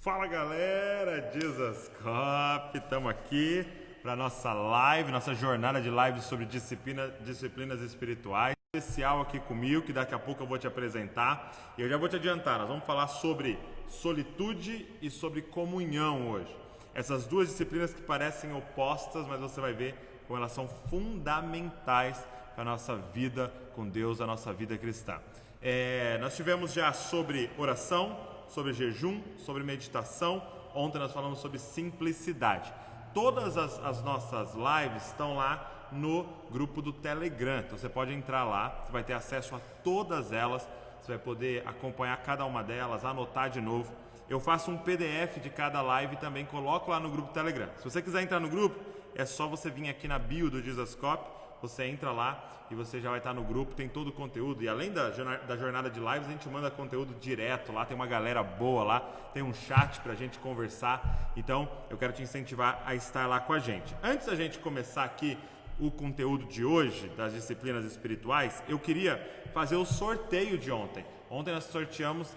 Fala galera, Jesus Cop, estamos aqui para nossa live, nossa jornada de live sobre disciplinas espirituais. Especial aqui comigo, que daqui a pouco eu vou te apresentar. E eu já vou te adiantar, nós vamos falar sobre solitude e sobre comunhão hoje. Essas duas disciplinas que parecem opostas, mas você vai ver como elas são fundamentais para a nossa vida com Deus, a nossa vida cristã. Nós tivemos já sobre oração, sobre jejum, sobre meditação. Ontem nós falamos sobre simplicidade. Todas as nossas lives estão lá no grupo do Telegram. Então você pode entrar lá, você vai ter acesso a todas elas, você vai poder acompanhar cada uma delas, anotar de novo. Eu faço um PDF de cada live e também coloco lá no grupo do Telegram. Se você quiser entrar no grupo, é só você vir aqui na bio do Jesus Cop, você entra lá e você já vai estar no grupo, tem todo o conteúdo. E além da jornada de lives, a gente manda conteúdo direto lá, tem uma galera boa lá, tem um chat pra gente conversar. Então, eu quero te incentivar a estar lá com a gente. Antes da gente começar aqui o conteúdo de hoje, das disciplinas espirituais, eu queria fazer o sorteio de ontem. Ontem nós sorteamos,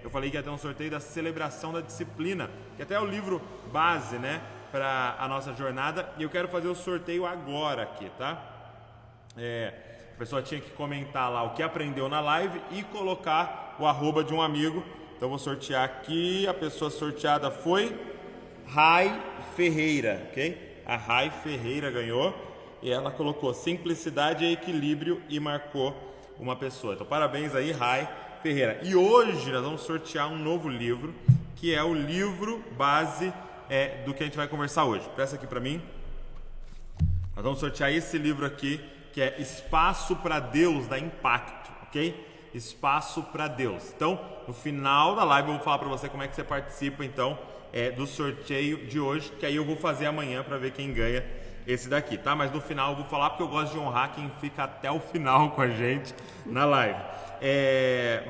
eu falei que ia ter um sorteio da celebração da disciplina, que até é o livro base, né, para a nossa jornada. E eu quero fazer o sorteio agora aqui, tá? A pessoa tinha que comentar lá o que aprendeu na live e colocar o arroba de um amigo. Então eu vou sortear aqui. A pessoa sorteada foi Rai Ferreira, ok? A Rai Ferreira ganhou e ela colocou simplicidade e equilíbrio e marcou uma pessoa. Então parabéns aí, Rai Ferreira. E hoje nós vamos sortear um novo livro, que é o livro base do que a gente vai conversar hoje. Presta aqui para mim. Nós vamos sortear esse livro aqui, que é Espaço para Deus, da Impacto, ok? Espaço para Deus. Então, no final da live eu vou falar para você como é que você participa, então, do sorteio de hoje, que aí eu vou fazer amanhã para ver quem ganha esse daqui, tá? Mas no final eu vou falar porque eu gosto de honrar quem fica até o final com a gente na live.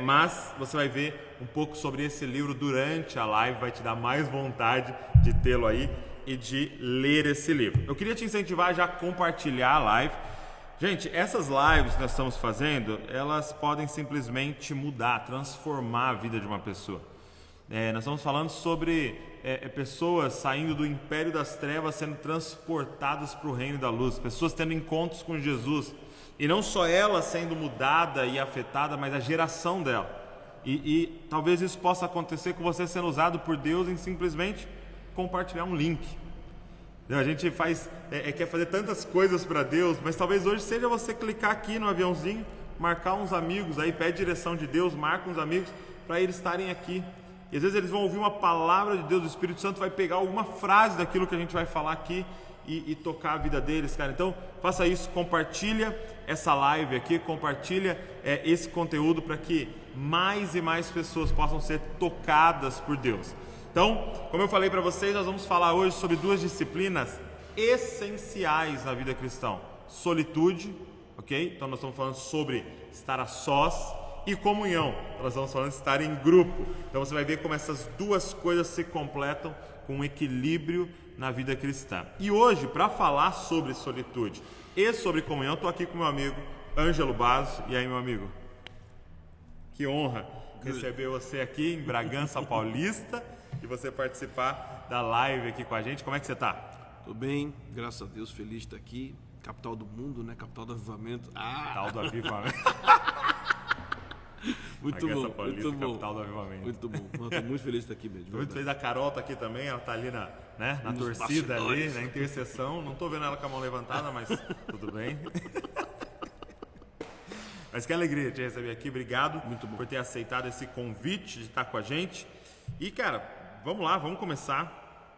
Mas você vai ver um pouco sobre esse livro durante a live, vai te dar mais vontade de tê-lo aí e de ler esse livro. Eu queria te incentivar já a compartilhar a live. Gente, essas lives que nós estamos fazendo, elas podem simplesmente mudar, transformar a vida de uma pessoa. Nós estamos falando sobre pessoas saindo do império das trevas, sendo transportadas para o reino da luz, pessoas tendo encontros com Jesus, e não só ela sendo mudada e afetada, mas a geração dela. E talvez isso possa acontecer com você sendo usado por Deus em simplesmente compartilhar um link. A gente quer fazer tantas coisas para Deus, mas talvez hoje seja você clicar aqui no aviãozinho, marcar uns amigos aí, pede direção de Deus, marca uns amigos para eles estarem aqui. E às vezes eles vão ouvir uma palavra de Deus, o Espírito Santo vai pegar alguma frase daquilo que a gente vai falar aqui e tocar a vida deles, cara. Então faça isso, compartilha essa live aqui, compartilha esse conteúdo para que mais e mais pessoas possam ser tocadas por Deus. Então, como eu falei para vocês, nós vamos falar hoje sobre duas disciplinas essenciais na vida cristã: solitude, ok? Então nós estamos falando sobre estar a sós, e comunhão. Então, nós estamos falando de estar em grupo. Então você vai ver como essas duas coisas se completam com um equilíbrio na vida cristã. E hoje, para falar sobre solitude e sobre comunhão, estou aqui com meu amigo Ângelo Basso. E aí, meu amigo? Que honra receber você aqui em Bragança Paulista e você participar da live aqui com a gente. Como é que você está? Tô bem, graças a Deus, feliz de estar aqui. Capital do mundo, né? Capital do avivamento. Capital do avivamento. Muito Bragança bom, Paulista, muito bom. capital do avivamento. Muito bom. Não, tô muito feliz de estar aqui mesmo. Tô muito feliz, a Carol tá aqui também, ela tá ali na torcida ali, na intercessão. Não tô vendo ela com a mão levantada, mas tudo bem. Mas que alegria te receber aqui, obrigado por ter aceitado esse convite de estar com a gente. E cara, vamos lá, vamos começar.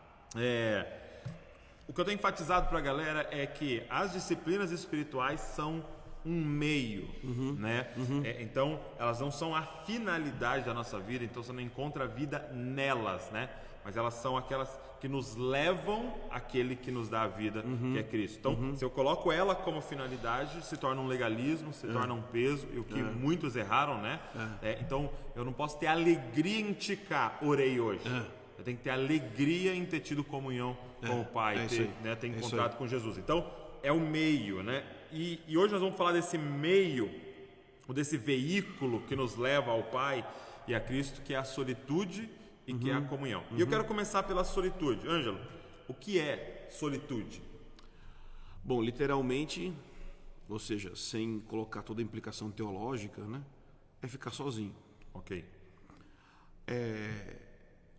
O que eu tenho enfatizado para a galera é que as disciplinas espirituais são um meio, né? Então, elas não são a finalidade da nossa vida, então você não encontra a vida nelas, né? Mas elas são aquelas que nos levam àquele que nos dá a vida, que é Cristo. Então, se eu coloco ela como finalidade, se torna um legalismo, se torna um peso, e o que muitos erraram, né? Então, eu não posso ter alegria em te cá, orei hoje. Eu tenho que ter alegria em ter tido comunhão com o Pai, ter encontrado com Jesus. Então, é o meio, né? E hoje nós vamos falar desse meio, ou desse veículo que nos leva ao Pai e a Cristo, que é a solitude e que é a comunhão. E eu quero começar pela solitude. Ângelo, o que é solitude? Bom, literalmente, ou seja, sem colocar toda a implicação teológica, né, é ficar sozinho. Ok.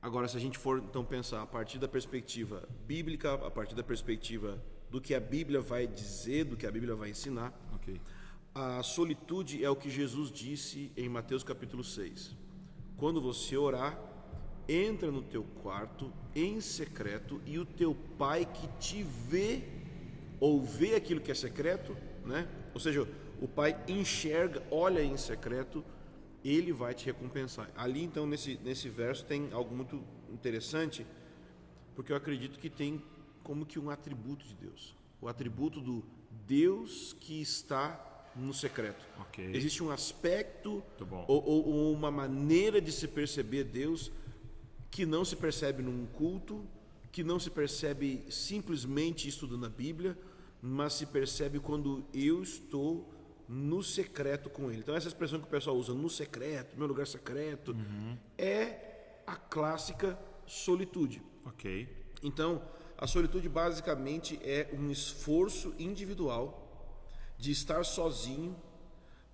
Agora, se a gente for então pensar a partir da perspectiva bíblica, a partir da perspectiva do que a Bíblia vai dizer, do que a Bíblia vai ensinar, Ok. a solitude é o que Jesus disse em Mateus capítulo 6. Quando você orar, entra no teu quarto em secreto e o teu pai que te vê ou vê aquilo que é secreto, né? Ou seja, o pai enxerga, olha em secreto, ele vai te recompensar. Ali então nesse verso tem algo muito interessante, porque eu acredito que tem como que um atributo de Deus, o atributo do Deus que está no secreto. Ok. Existe um aspecto bom. ou uma maneira de se perceber Deus que não se percebe num culto, que não se percebe simplesmente estudando a Bíblia, mas se percebe quando eu estou no secreto com Ele. Então essa expressão que o pessoal usa, no secreto, meu lugar secreto, é a clássica solitude. Ok. Então, a solitude basicamente é um esforço individual de estar sozinho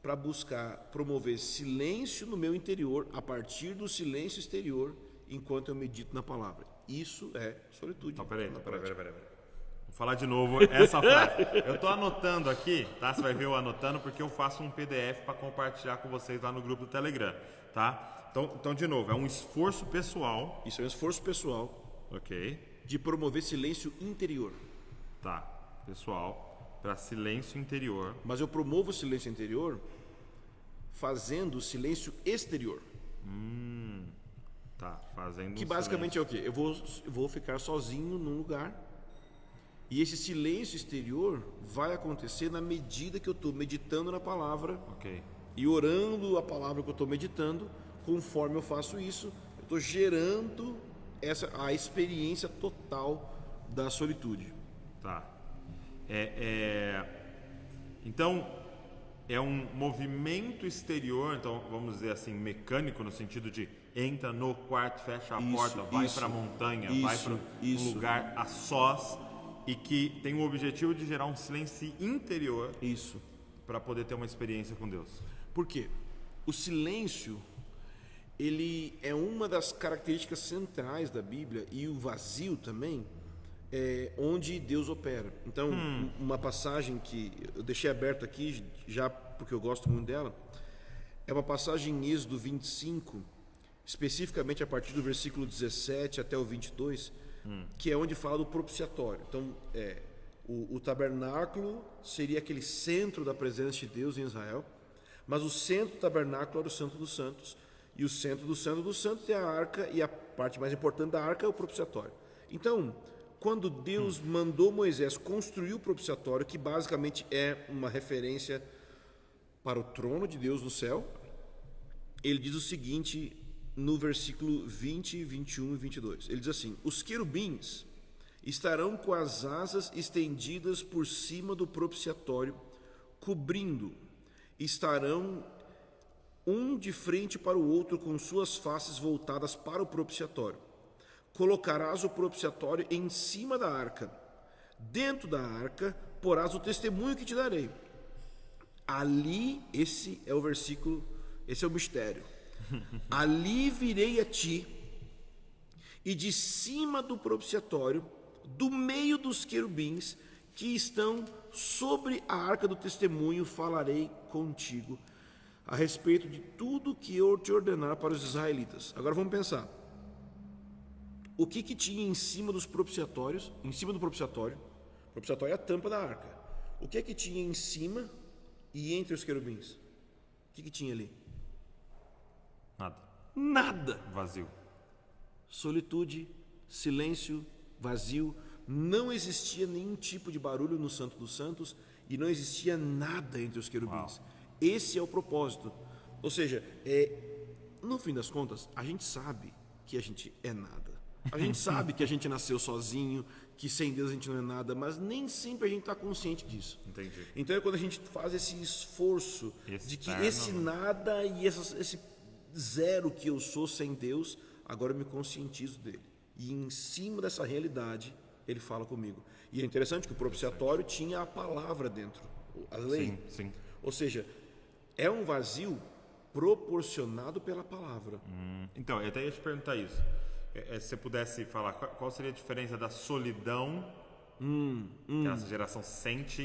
para buscar promover silêncio no meu interior a partir do silêncio exterior enquanto eu medito na palavra. Isso é solitude. Então, peraí. na prática. Vou falar de novo essa frase. Eu estou anotando aqui, tá? Você vai ver eu anotando porque eu faço um PDF para compartilhar com vocês lá no grupo do Telegram, tá? Então, de novo, é um esforço pessoal. Isso é um esforço pessoal Ok. de promover silêncio interior. Tá. Pessoal, para silêncio interior. Mas eu promovo o silêncio interior fazendo o silêncio exterior. Tá. Fazendo Que basicamente é o quê? Eu vou ficar sozinho num lugar e esse silêncio exterior vai acontecer na medida que eu estou meditando na palavra Ok. e orando a palavra que eu estou meditando. Conforme eu faço isso, eu estou gerando a experiência total da solitude. Tá. Então, é um movimento exterior, então vamos dizer assim, mecânico, no sentido de entra no quarto, fecha a porta, vai para a montanha, vai para um lugar a sós, e que tem o objetivo de gerar um silêncio interior Isso. para poder ter uma experiência com Deus. Por quê? O silêncio, ele é uma das características centrais da Bíblia, e o vazio também, é onde Deus opera. Então, uma passagem que eu deixei aberta aqui, já porque eu gosto muito dela, é uma passagem em Êxodo 25, especificamente a partir do versículo 17 até o 22, que é onde fala do propiciatório. Então, o tabernáculo seria aquele centro da presença de Deus em Israel, mas o centro do tabernáculo era o Santo dos Santos, e o centro do Santo dos Santos é a arca, e a parte mais importante da arca é o propiciatório. Então, quando Deus mandou Moisés construir o propiciatório, que basicamente é uma referência para o trono de Deus no céu, ele diz o seguinte no versículo 20, 21 e 22. Ele diz assim: os querubins estarão com as asas estendidas por cima do propiciatório, cobrindo, estarão um de frente para o outro com suas faces voltadas para o propiciatório. Colocarás o propiciatório em cima da arca. Dentro da arca porás o testemunho que te darei. Ali, esse é o versículo, esse é o mistério. Ali virei a ti, e de cima do propiciatório, do meio dos querubins que estão sobre a arca do testemunho, falarei contigo a respeito de tudo que eu te ordenar para os israelitas. Agora vamos pensar. O que tinha em cima dos propiciatórios? Em cima do propiciatório. O propiciatório é a tampa da arca. O que tinha em cima e entre os querubins? O que tinha ali? Nada. Vazio. Solitude, silêncio, vazio. Não existia nenhum tipo de barulho no Santo dos Santos e não existia nada entre os querubins. Uau. Esse é o propósito. Ou seja, no fim das contas, a gente sabe que a gente é nada. A gente sabe que a gente nasceu sozinho, que sem Deus a gente não é nada, mas nem sempre a gente está consciente disso. Entendi. Então é quando a gente faz esse esforço de que esse nada e esse zero que eu sou sem Deus, agora eu me conscientizo dele. E em cima dessa realidade, ele fala comigo. E é interessante que o propiciatório tinha a palavra dentro, a lei. Sim, sim. Ou seja, é um vazio proporcionado pela palavra. Então, eu até ia te perguntar isso. Se você pudesse falar, qual seria a diferença da solidão que essa geração sente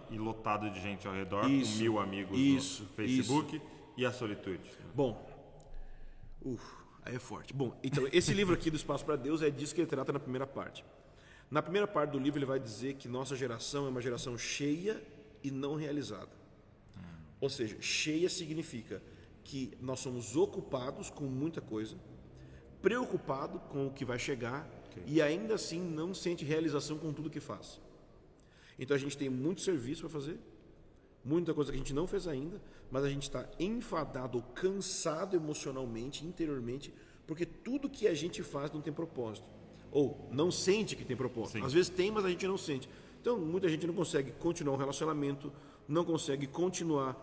e lotado de gente ao redor, com 1000 amigos no Facebook, e a solitude? Bom, aí é forte. Bom, então, esse livro aqui do Espaço para Deus é disso que ele trata na primeira parte. Na primeira parte do livro ele vai dizer que nossa geração é uma geração cheia e não realizada. Ou seja, cheia significa que nós somos ocupados com muita coisa, preocupado com o que vai chegar e ainda assim não sente realização com tudo que faz. Então a gente tem muito serviço para fazer, muita coisa que a gente não fez ainda, mas a gente está enfadado ou cansado emocionalmente, interiormente, porque tudo que a gente faz não tem propósito. Ou não sente que tem propósito. Sim. Às vezes tem, mas a gente não sente. Então, muita gente não consegue continuar um relacionamento, não consegue continuar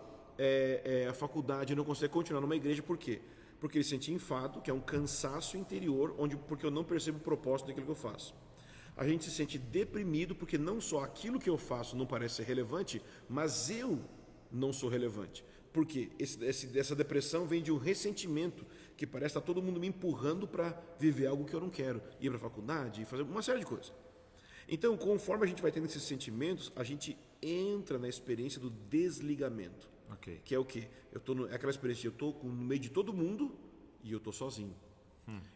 a faculdade, não consegue continuar numa igreja. Por quê? Porque ele sente enfado, que é um cansaço interior, porque eu não percebo o propósito daquilo que eu faço. A gente se sente deprimido porque não só aquilo que eu faço não parece ser relevante, mas eu não sou relevante. Por quê? Essa depressão vem de um ressentimento, que parece que está todo mundo me empurrando para viver algo que eu não quero, ir para a faculdade, fazer uma série de coisas. Então, conforme a gente vai tendo esses sentimentos, a gente entra na experiência do desligamento. Okay. Que é o quê? É aquela experiência de eu estou no meio de todo mundo e eu estou sozinho.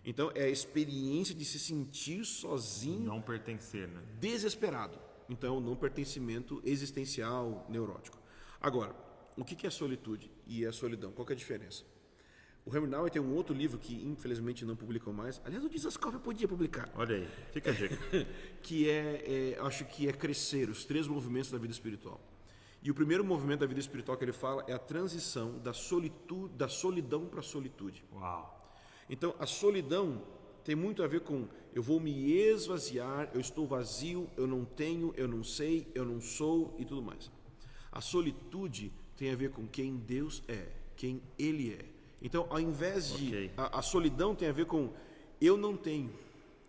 Então, é a experiência de se sentir sozinho. Não pertencer, né? Desesperado. Então, não pertencimento existencial, neurótico. Agora, o que é solitude e a solidão? Qual que é a diferença? O Henry Nouwen tem um outro livro que infelizmente não publicam mais. Aliás, o Jesus Coppola podia publicar. Olha aí, fica a dica. Que acho que é Crescer, os 3 movimentos da vida espiritual. E o primeiro movimento da vida espiritual que ele fala é a transição da solidão para a solitude. Uau! Então, a solidão tem muito a ver com eu vou me esvaziar, eu estou vazio, eu não tenho, eu não sei, eu não sou e tudo mais. A solitude tem a ver com quem Deus é, quem Ele é. Então, ao invés de... A solidão tem a ver com eu não tenho.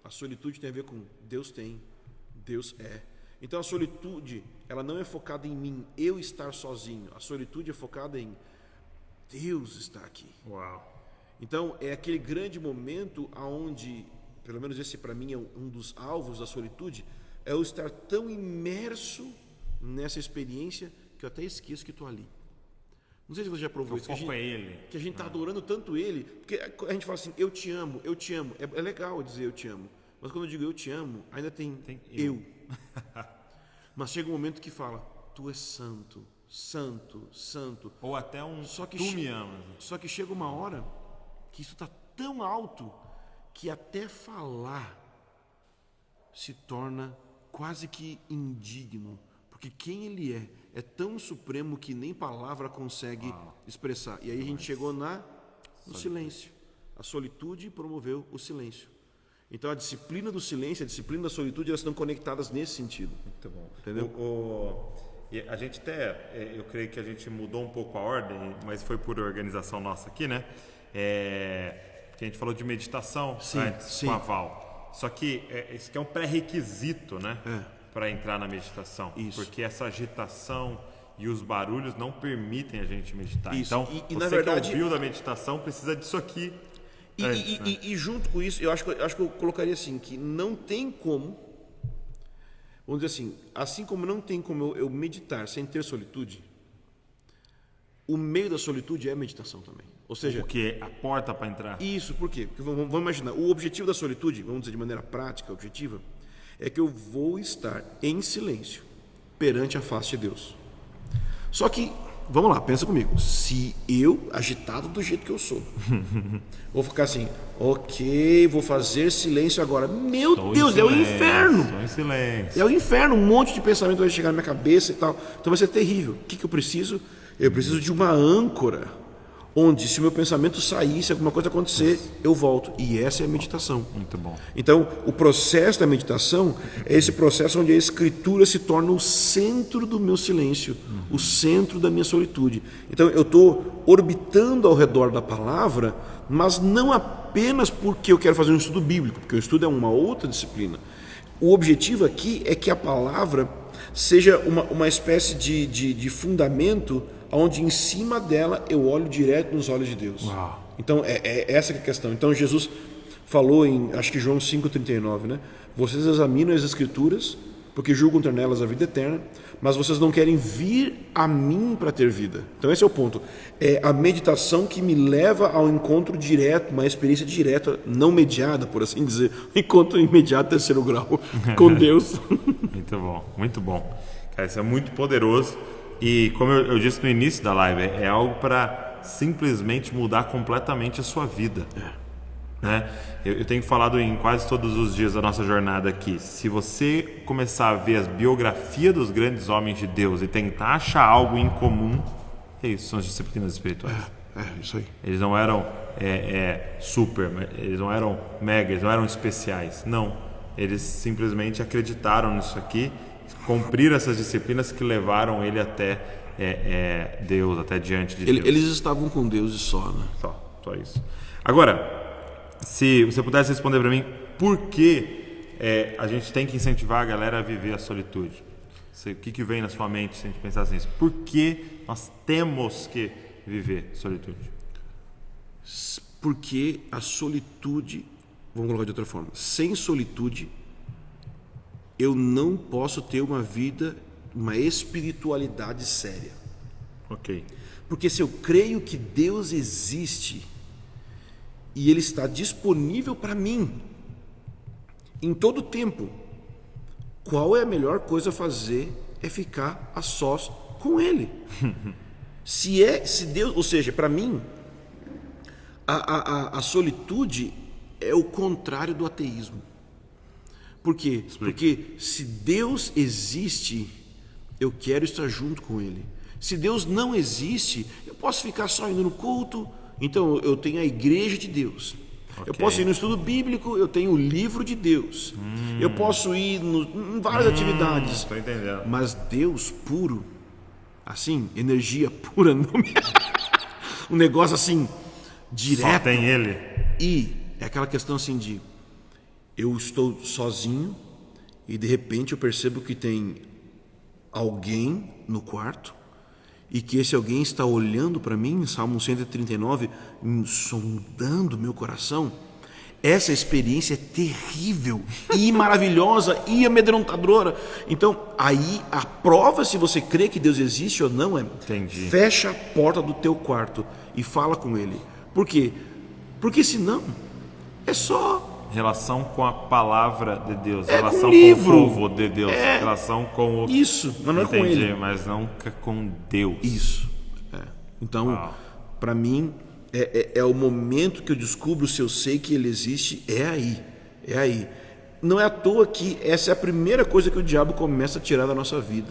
A solitude tem a ver com Deus tem, Deus é. Então, a solitude, ela não é focada em mim, eu estar sozinho. A solitude é focada em Deus estar aqui. Uau! Então, é aquele grande momento onde, pelo menos esse para mim é um dos alvos da solitude, é eu estar tão imerso nessa experiência que eu até esqueço que estou ali. Não sei se você já provou isso. O foco é Ele. Que a gente está adorando tanto Ele, porque a gente fala assim, eu te amo, eu te amo. É legal dizer eu te amo, mas quando eu digo eu te amo, ainda tem eu. Mas chega um momento que fala, tu és santo, santo, santo. Ou até tu me amas. Só que chega uma hora que isso está tão alto que até falar se torna quase que indigno. Porque quem Ele é tão supremo que nem palavra consegue expressar. E aí a gente chegou no silêncio. A solitude promoveu o silêncio. Então a disciplina do silêncio, a disciplina da solitude, elas estão conectadas nesse sentido. Muito bom. Entendeu? E a gente até, eu creio que a gente mudou um pouco a ordem, mas foi por organização nossa aqui, né? Porque a gente falou de meditação antes com a Val. Só que isso aqui é um pré-requisito, né? Para entrar na meditação. Isso. Porque essa agitação e os barulhos não permitem a gente meditar. Isso. Então, e você na verdade, que ouviu da meditação precisa disso aqui. E junto com isso, eu acho que eu colocaria assim, que não tem como, vamos dizer assim como não tem como eu meditar sem ter solitude, o meio da solitude é a meditação também. Ou seja, porque a porta para entrar. Isso, por quê? Porque vamos imaginar, o objetivo da solitude, vamos dizer de maneira prática, objetiva, é que eu vou estar em silêncio perante a face de Deus. Só que, vamos lá, pensa comigo. Se eu, agitado do jeito que eu sou, vou ficar assim, ok, vou fazer silêncio agora. Meu Deus, é o inferno. Estou em silêncio. É o inferno, um monte de pensamento vai chegar na minha cabeça e tal. Então vai ser terrível. O que eu preciso? Eu preciso de uma âncora, onde se o meu pensamento sair, se alguma coisa acontecer, eu volto. E essa é a meditação. Muito bom. Então, o processo da meditação é esse processo onde a escritura se torna o centro do meu silêncio, o centro da minha solitude. Então, eu estou orbitando ao redor da palavra, mas não apenas porque eu quero fazer um estudo bíblico, porque o estudo é uma outra disciplina. O objetivo aqui é que a palavra seja uma espécie de fundamento onde em cima dela eu olho direto nos olhos de Deus. Uau. Então, é essa que é a questão. Então, Jesus falou em, acho que João 5,39, né? Vocês examinam as Escrituras, porque julgam ter nelas a vida eterna, mas vocês não querem vir a mim para ter vida. Então, esse é o ponto. É a meditação que me leva ao encontro direto, uma experiência direta, não mediada, por assim dizer. Encontro imediato, terceiro grau, com Deus. Muito bom, muito bom. Cara, isso é muito poderoso. E como eu disse no início da live, é algo para simplesmente mudar completamente a sua vida. Né? Eu tenho falado em quase todos os dias da nossa jornada aqui. Se você começar a ver as biografias dos grandes homens de Deus e tentar achar algo em comum, é isso, são as disciplinas espirituais. Isso aí. Eles não eram super, eles não eram mega, eles não eram especiais. Não, eles simplesmente acreditaram nisso aqui, cumpriram essas disciplinas que levaram ele até Deus, até diante de Deus. Eles estavam com Deus e só, né? Só isso. Agora, se você pudesse responder para mim, por que a gente tem que incentivar a galera a viver a solitude? O que vem na sua mente se a gente pensasse nisso? Por que nós temos que viver solitude? Porque a solitude, vamos colocar de outra forma, sem solitude eu não posso ter uma vida, uma espiritualidade séria. Ok. Porque se eu creio que Deus existe e Ele está disponível para mim em todo tempo, qual é a melhor coisa a fazer? É ficar a sós com Ele. Se Deus, ou seja, para mim, a solitude é o contrário do ateísmo. Por quê? Porque se Deus existe, eu quero estar junto com Ele. Se Deus não existe, eu posso ficar só indo no culto. Então eu tenho a igreja de Deus. Okay. Eu posso ir no estudo bíblico, eu tenho o livro de Deus. Eu posso ir em várias atividades. Estou entendendo. Mas Deus puro, assim, energia pura, não me... um negócio assim, direto. Só tem Ele. E é aquela questão assim de... Eu estou sozinho e de repente eu percebo que tem alguém no quarto e que esse alguém está olhando para mim, Salmo 139, sondando meu coração. Essa experiência é terrível e maravilhosa e amedrontadora. Então, aí a prova se você crê que Deus existe ou não é: Entendi. Fecha a porta do teu quarto e fala com Ele. Por quê? Porque senão é só... Relação com a palavra de Deus, relação com o livro, com o povo de Deus, relação com o... Isso, mas não é com Ele. Mas não com Deus. Isso. Então, para mim, é o momento que eu descubro se eu sei que Ele existe, é aí. Não é à toa que essa é a primeira coisa que o diabo começa a tirar da nossa vida.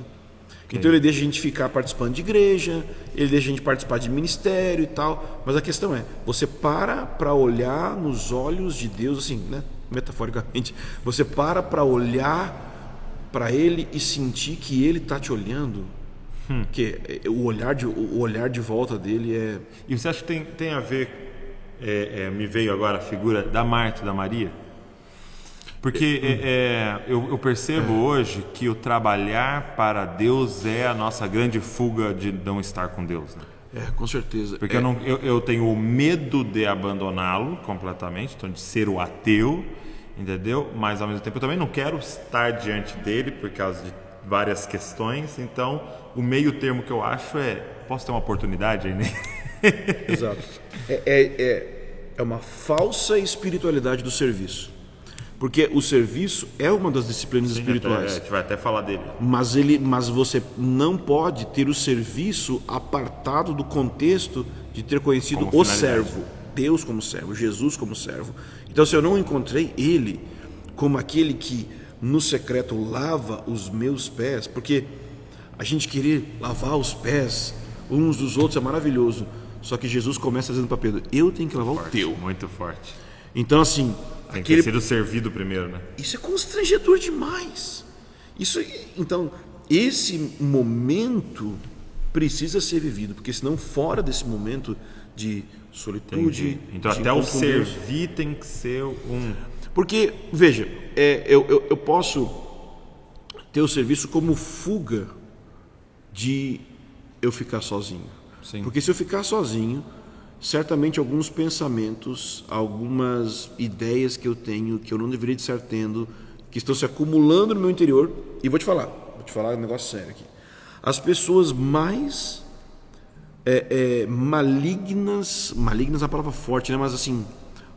Okay. Então ele deixa a gente ficar participando de igreja, ele deixa a gente participar de ministério e tal, mas a questão é, você para olhar nos olhos de Deus, assim, né? Metaforicamente, você para olhar para Ele e sentir que Ele está te olhando, porque o olhar de volta dele é... E você acha que tem a ver, me veio agora a figura da Marta e da Maria? Porque eu percebo hoje que o trabalhar para Deus é a nossa grande fuga de não estar com Deus, né? Com certeza. Porque eu tenho o medo de abandoná-lo completamente, então de ser o ateu, entendeu? Mas ao mesmo tempo eu também não quero estar diante dele por causa de várias questões. Então o meio termo que eu acho posso ter uma oportunidade aí, né? Exato. É uma falsa espiritualidade do serviço. Porque o serviço é uma das disciplinas espirituais. A gente vai até falar dele. Mas você não pode ter o serviço apartado do contexto de ter conhecido o servo. Deus como servo, Jesus como servo. Então, se eu não encontrei Ele como aquele que no secreto lava os meus pés, porque a gente querer lavar os pés uns dos outros é maravilhoso. Só que Jesus começa dizendo para Pedro: eu tenho que lavar o teu. Muito forte. Então, assim... Tem que ter sido servido primeiro, né? Isso é constrangedor demais. Então, esse momento precisa ser vivido, porque senão fora desse momento de solitude. Entendi. Então de até o encontro com Deus. servir tem que ser um... Porque, veja, eu posso ter o serviço como fuga de eu ficar sozinho. Sim. Porque se eu ficar sozinho, certamente alguns pensamentos, algumas ideias que eu tenho, que eu não deveria estar tendo, que estão se acumulando no meu interior, e vou te falar um negócio sério aqui. As pessoas mais malignas é uma palavra forte, né? Mas assim,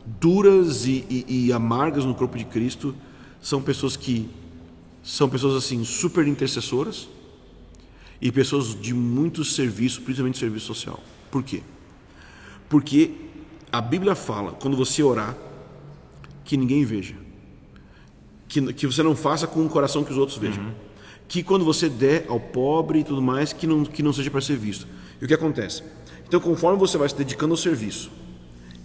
duras e amargas no corpo de Cristo, são pessoas assim, super intercessoras e pessoas de muito serviço, principalmente serviço social. Por quê? Porque a Bíblia fala, quando você orar, que ninguém veja. Que você não faça com o coração que os outros vejam. Que quando você der ao pobre e tudo mais, que não seja para ser visto. E o que acontece? Então, conforme você vai se dedicando ao serviço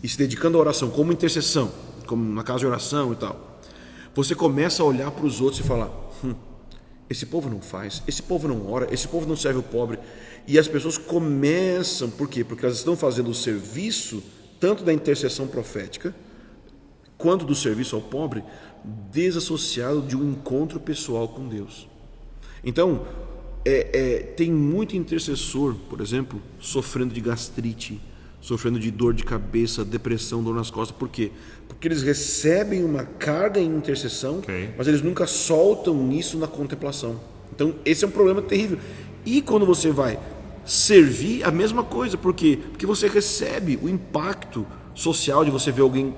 e se dedicando à oração, como intercessão, como na casa de oração e tal, você começa a olhar para os outros e falar: esse povo não faz, esse povo não ora, esse povo não serve o pobre. E as pessoas começam, por quê? Porque elas estão fazendo o serviço, tanto da intercessão profética, quanto do serviço ao pobre, desassociado de um encontro pessoal com Deus. Então, tem muito intercessor, por exemplo, sofrendo de gastrite, sofrendo de dor de cabeça, depressão, dor nas costas. Por quê? Porque eles recebem uma carga em intercessão, mas eles nunca soltam isso na contemplação. Então, esse é um problema terrível. E quando você vai servir, a mesma coisa. Por quê? Porque você recebe o impacto social de você ver alguém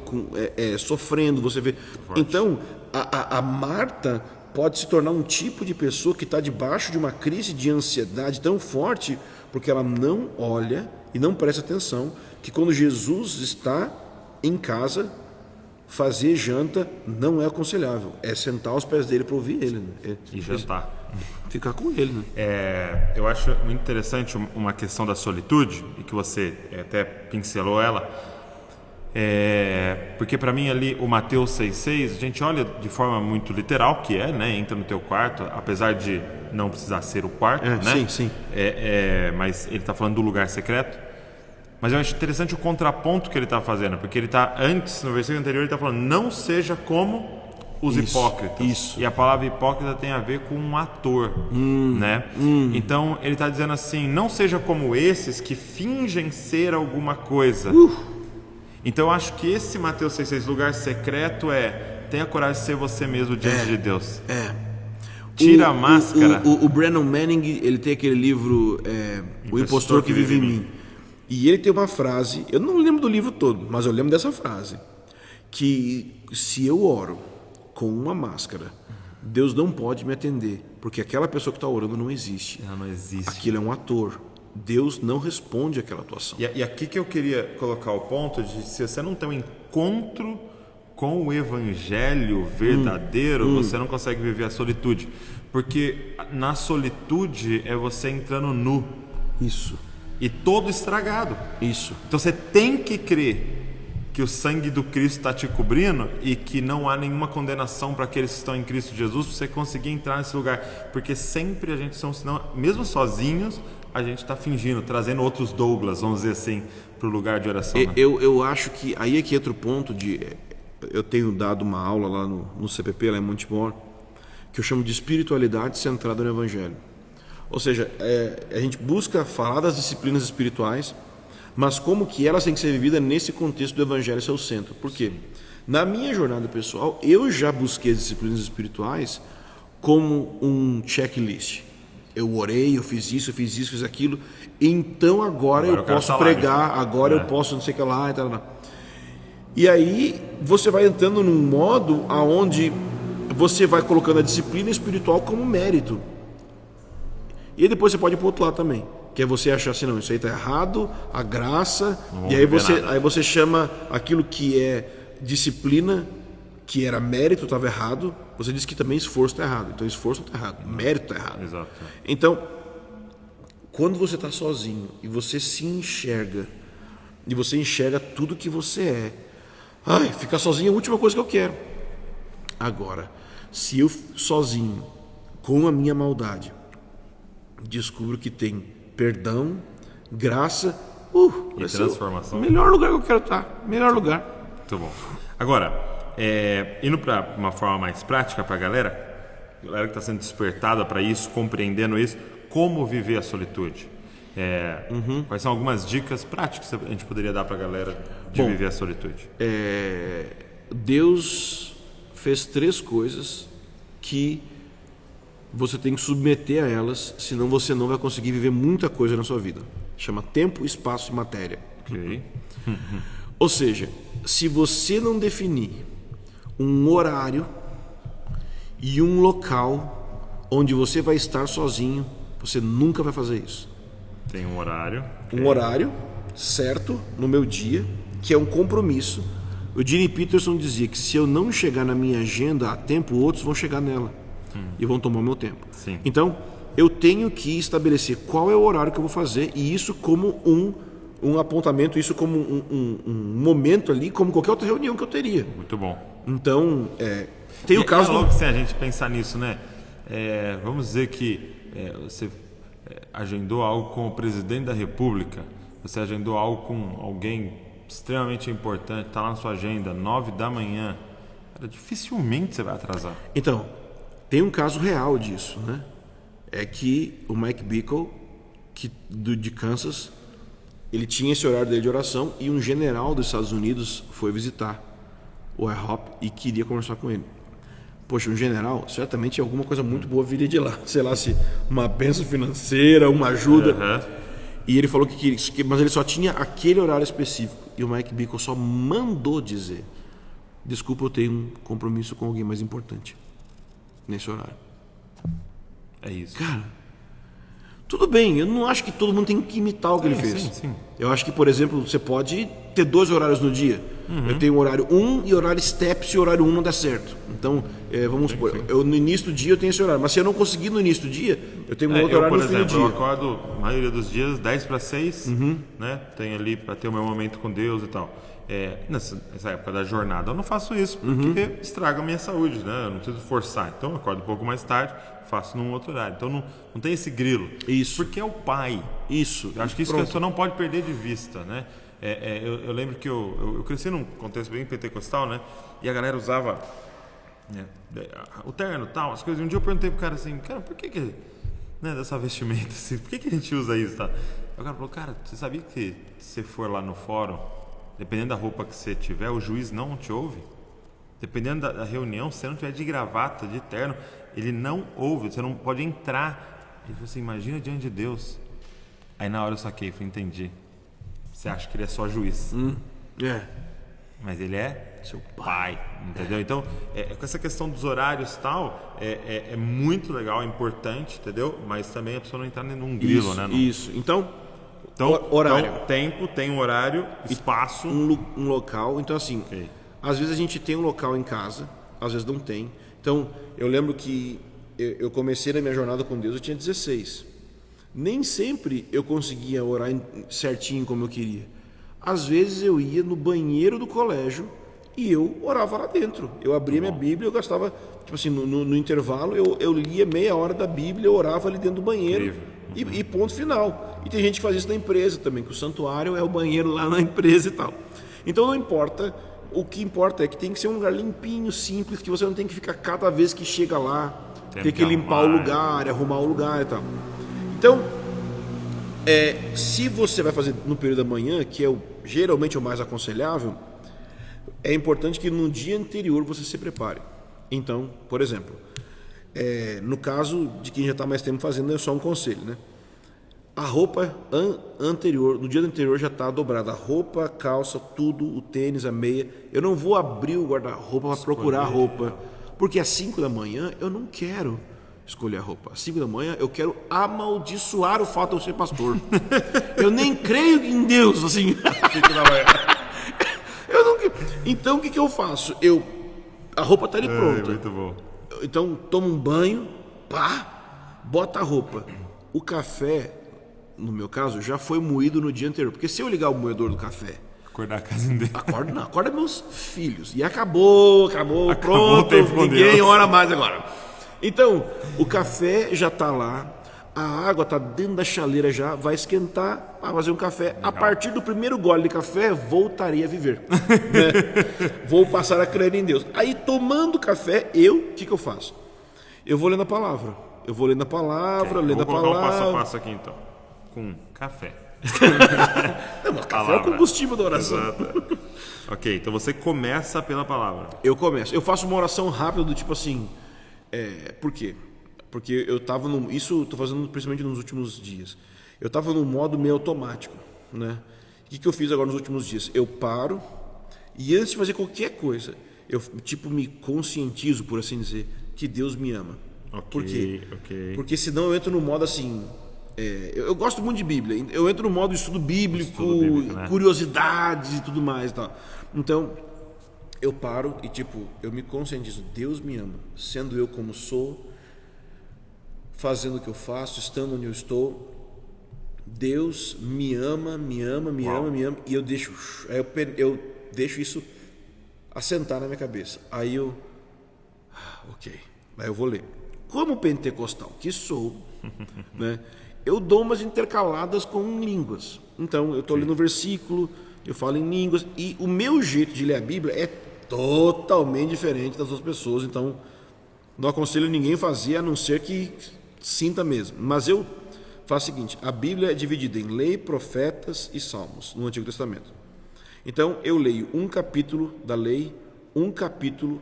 sofrendo, você vê. Então, a Marta pode se tornar um tipo de pessoa que está debaixo de uma crise de ansiedade tão forte, porque ela não olha e não presta atenção que quando Jesus está em casa, fazer janta não é aconselhável. É sentar aos pés dele para ouvir ele, né? E jantar. Ficar com ele, né? Eu acho muito interessante uma questão da solitude, e que você até pincelou ela, porque para mim ali o Mateus 6,6, a gente olha de forma muito literal, que né? Entra no teu quarto, apesar de não precisar ser o quarto, né? Sim. Mas ele está falando do lugar secreto. Mas eu acho interessante o contraponto que ele está fazendo, porque ele está antes, no versículo anterior, ele está falando: não seja como os hipócritas. Isso. E a palavra hipócrita tem a ver com um ator, né? Então ele está dizendo assim: não seja como esses que fingem ser alguma coisa. Então eu acho que esse Mateus 6,6, lugar secreto, tenha coragem de ser você mesmo diante de Deus. Tira a máscara. O Brennan Manning, ele tem aquele livro O Impostor que Vive em Mim. E ele tem uma frase, eu não lembro do livro todo, mas eu lembro dessa frase, que se eu oro com uma máscara, Deus não pode me atender, porque aquela pessoa que está orando não existe. Ela não existe. Aquilo é um ator. Deus não responde àquela atuação. E aqui que eu queria colocar o ponto de: se você não tem um encontro com o evangelho verdadeiro, você não consegue viver a solitude. Porque na solitude é você entrando nu. Isso. E todo estragado. Isso. Então você tem que crer que o sangue do Cristo está te cobrindo e que não há nenhuma condenação para aqueles que estão em Cristo Jesus, para você conseguir entrar nesse lugar. Porque sempre a gente, senão, mesmo sozinhos, a gente está fingindo, trazendo outros Douglas, vamos dizer assim, para o lugar de oração. Né? Eu acho que aí é que entra o ponto de... Eu tenho dado uma aula lá no CPP, lá em Montemor, que eu chamo de espiritualidade centrada no Evangelho. Ou seja, a gente busca falar das disciplinas espirituais, mas como que elas têm que ser vividas nesse contexto do Evangelho ser o centro. Por quê? Na minha jornada pessoal, eu já busquei as disciplinas espirituais como um checklist. Eu orei, eu fiz isso, fiz aquilo, então agora eu posso pregar, agora eu posso não sei o que lá e tal. E aí você vai entrando num modo aonde você vai colocando a disciplina espiritual como mérito. E aí depois você pode ir para o outro lado também, que é você achar assim: não, isso aí está errado, a graça, e aí você chama aquilo que é disciplina, que era mérito, estava errado, você diz que também esforço está errado. Então esforço está errado, mérito está errado. Exato. Então, quando você está sozinho e você se enxerga, e você enxerga tudo que você ficar sozinho é a última coisa que eu quero. Agora, se eu sozinho, com a minha maldade, descubro que tem perdão, graça E transformação. O melhor lugar que eu quero estar. Melhor lugar. Muito bom. Agora, indo para uma forma mais prática para a galera que está sendo despertada para isso, compreendendo isso, como viver a solitude. Quais são algumas dicas práticas que a gente poderia dar para a galera de viver a solitude? Deus fez 3 coisas que você tem que submeter a elas, senão você não vai conseguir viver muita coisa na sua vida. Chama tempo, espaço e matéria. Ok. Ou seja, se você não definir um horário e um local onde você vai estar sozinho, você nunca vai fazer isso. Tem um horário. Um horário certo no meu dia, que é um compromisso. O Gene Peterson dizia que se eu não chegar na minha agenda a tempo, outros vão chegar nela e vão tomar o meu tempo. Sim. Então, eu tenho que estabelecer qual é o horário que eu vou fazer, e isso como um apontamento, isso como um momento ali, como qualquer outra reunião que eu teria. Muito bom. Então, tem o caso... É logo assim, a gente pensar nisso, né? Vamos dizer que você agendou algo com o presidente da República, você agendou algo com alguém extremamente importante, está lá na sua agenda, 9 da manhã. Cara, dificilmente você vai atrasar. Então, tem um caso real disso, né? É que o Mike Bickle, de Kansas, ele tinha esse horário dele de oração, e um general dos Estados Unidos foi visitar o IHOP e queria conversar com ele. Poxa, um general, certamente alguma coisa muito boa viria de lá. Sei lá, se uma bênção financeira, uma ajuda. E ele falou que queria, mas ele só tinha aquele horário específico. E o Mike Bickle só mandou dizer: desculpa, eu tenho um compromisso com alguém mais importante nesse horário. É isso. Cara, tudo bem, eu não acho que todo mundo tem que imitar o que ele fez. Sim. Eu acho que, por exemplo, você pode ter 2 horários no dia. Eu tenho horário 1 e horário step se o horário 1 não der certo. Então, vamos supor, no início do dia eu tenho esse horário. Mas se eu não conseguir no início do dia, eu tenho um outro horário no fim do dia. Eu acordo, a maioria dos dias, 10 para 6, né? Tenho ali para ter o meu momento com Deus e tal. Nessa época da jornada eu não faço isso porque estraga a minha saúde, né? Eu não preciso forçar. Então eu acordo um pouco mais tarde, faço num outro horário. Então não tem esse grilo. Isso. Porque é o pai. Isso. Eu acho que isso que a pessoa não pode perder de vista, né? Eu lembro que eu cresci num contexto bem pentecostal, né? E a galera usava o terno e tal, as coisas. E um dia eu perguntei pro cara assim, cara, por que né, dessa vestimenta assim, por que a gente usa isso, tá? Aí o cara falou, cara, você sabia que se você for lá no fórum, dependendo da roupa que você tiver, o juiz não te ouve? Dependendo da reunião, se você não tiver de gravata, de terno, ele não ouve, você não pode entrar. Ele falou assim, imagina diante de Deus. Aí na hora eu saquei, falei, entendi. Você acha que ele é só juiz. Mas ele é seu pai, entendeu? Então, com essa questão dos horários e tal, é muito legal, é importante, entendeu? Mas também a pessoa não entrar num grilo, né? Isso. Então, horário. Então, tempo, tem um horário, espaço. Um local. Então, assim, às vezes a gente tem um local em casa, às vezes não tem. Então, eu lembro que eu comecei na minha jornada com Deus, eu tinha 16. Nem sempre eu conseguia orar certinho como eu queria. Às vezes eu ia no banheiro do colégio e eu orava lá dentro. Eu abria minha Bíblia, eu gastava, tipo assim, no intervalo, eu lia meia hora da Bíblia, eu orava ali dentro do banheiro e ponto final. E tem gente que faz isso na empresa também, que o santuário é o banheiro lá na empresa e tal. Então não importa, o que importa é que tem que ser um lugar limpinho, simples, que você não tem que ficar cada vez que chega lá, tem que limpar o lugar, arrumar o lugar e tal. Então, se você vai fazer no período da manhã, que é geralmente o mais aconselhável, é importante que no dia anterior você se prepare. Então, por exemplo, no caso de quem já está mais tempo fazendo, é só um conselho, né? A roupa anterior, no dia anterior já está dobrada. A roupa, a calça, tudo, o tênis, a meia. Eu não vou abrir o guarda-roupa para procurar a roupa, porque às 5 da manhã eu não quero escolher a roupa. Às 5 da manhã eu quero amaldiçoar o fato de eu ser pastor. Eu nem creio em Deus, assim. 5 da manhã. Então o que eu faço? A roupa está ali pronta. Muito bom. Então tomo um banho, bota a roupa. O café, no meu caso, já foi moído no dia anterior. Porque se eu ligar o moedor do café, acordar a casa inteira. Acorda meus filhos. E acabou, pronto. Ninguém ora mais agora. Então, o café já está lá, a água está dentro da chaleira já, vai esquentar, vai fazer um café. A partir do primeiro gole de café, voltarei a viver. Né? Vou passar a crer em Deus. Aí, tomando café, o que eu faço? Eu vou lendo a palavra. Lendo a palavra. Vou colocar um passo a passo aqui, então. Com café. Não, mas café é o combustível da oração. Exato. Ok, então você começa pela palavra. Eu começo. Eu faço uma oração rápida do tipo assim... por quê? Porque eu estava isso eu estou fazendo principalmente nos últimos dias. Eu estava num modo meio automático, né? O que eu fiz agora nos últimos dias? Eu paro e antes de fazer qualquer coisa, eu me conscientizo, por assim dizer, que Deus me ama. Por quê? Porque senão eu entro no modo assim... eu gosto muito de Bíblia. Eu entro no modo estudo bíblico, né? Curiosidades e tudo mais e tal. Então, eu paro e eu me conscientizo. Deus me ama, sendo eu como sou, fazendo o que eu faço, estando onde eu estou. Deus me ama. E eu deixo isso assentar na minha cabeça. Aí eu... ok. Aí eu vou ler. Como pentecostal que sou, né? Eu dou umas intercaladas com línguas. Então, eu estou lendo um versículo, eu falo em línguas. E o meu jeito de ler a Bíblia é totalmente diferente das outras pessoas. Então, não aconselho ninguém a fazer, a não ser que sinta mesmo. Mas eu faço o seguinte: a Bíblia é dividida em lei, profetas e salmos no Antigo Testamento. Então, eu leio um capítulo da lei, um capítulo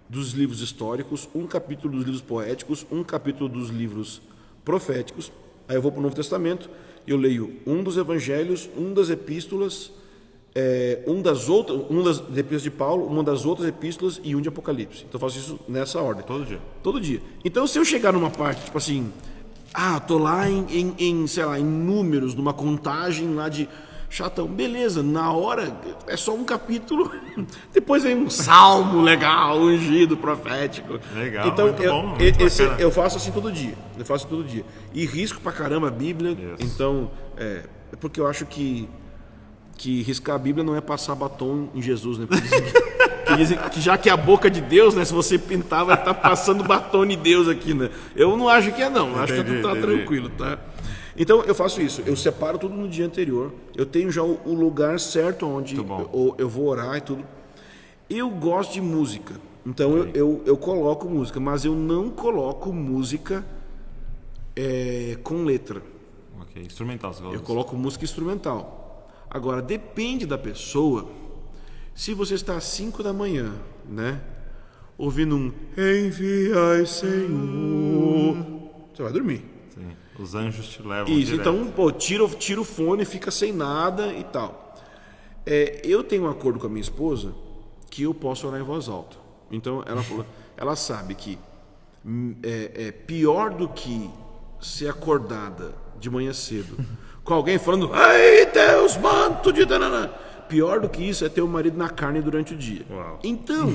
dos livros históricos, um capítulo dos livros poéticos, um capítulo dos livros proféticos. Aí eu vou para o Novo Testamento, eu leio um dos evangelhos, um das epístolas, um das epístolas de Paulo, uma das outras epístolas e um de Apocalipse. Então eu faço isso nessa ordem. Todo dia. Então se eu chegar numa parte, tipo assim, tô lá sei lá, em números, numa contagem lá de chatão, beleza, na hora é só um capítulo, depois vem um salmo legal, ungido, profético. Legal, então muito bom, eu faço assim todo dia, e risco pra caramba a Bíblia. Então, porque eu acho que riscar a Bíblia não é passar batom em Jesus, né? Que dizem que já que é a boca de Deus, né? Se você pintar, vai estar passando batom em Deus aqui, né? Eu não acho que não, acho que tudo tá tranquilo, tá? Então eu faço isso, eu separo tudo no dia anterior, eu tenho já o lugar certo onde eu vou orar e tudo. Eu gosto de música, então eu coloco música, mas eu não coloco música com letra. Ok, instrumental. Eu coloco música instrumental. Agora, depende da pessoa. Se você está às 5 da manhã, né, ouvindo um Enviai, Senhor, você vai dormir. Sim. Os anjos te levam isso, direto. então, tira o fone, fica sem nada e tal. Eu tenho um acordo com a minha esposa que eu posso orar em voz alta. Então, ela falou, ela sabe que é pior do que ser acordada de manhã cedo com alguém falando, ai Deus, manto de danana. Pior do que isso é ter o marido na carne durante o dia. Uau. Então...